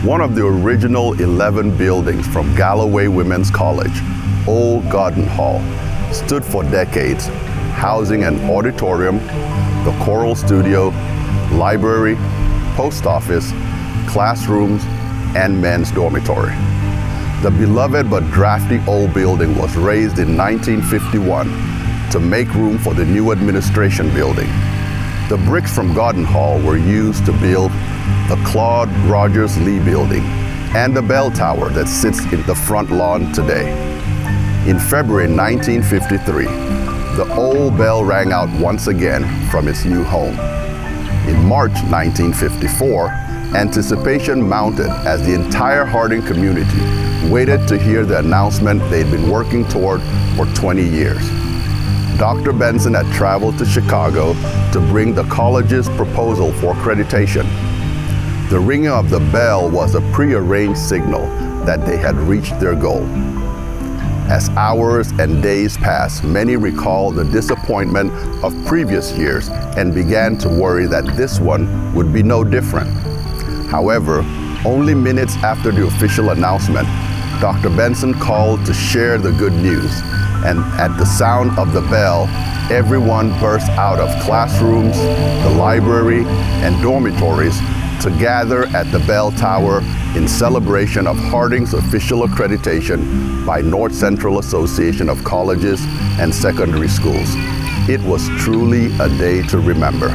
One of the original 11 buildings from Galloway Women's College, Old Garden Hall, stood for decades, housing an auditorium, the choral studio, library, post office, classrooms, and men's dormitory. The beloved but drafty old building was raised in 1951 to make room for the new administration building. The bricks from Garden Hall were used to build the Claude Rogers Lee building and the bell tower that sits in the front lawn today. In February 1953, the old bell rang out once again from its new home. In March 1954, anticipation mounted as the entire Harding community waited to hear the announcement they'd been working toward for 20 years. Dr. Benson had traveled to Chicago to bring the college's proposal for accreditation. The ringing of the bell was a prearranged signal that they had reached their goal. As hours and days passed, many recalled the disappointment of previous years and began to worry that this one would be no different. However, only minutes after the official announcement, Dr. Benson called to share the good news, and at the sound of the bell, everyone burst out of classrooms, the library, and dormitories to gather at the bell tower in celebration of Harding's official accreditation by North Central Association of Colleges and Secondary Schools. It was truly a day to remember.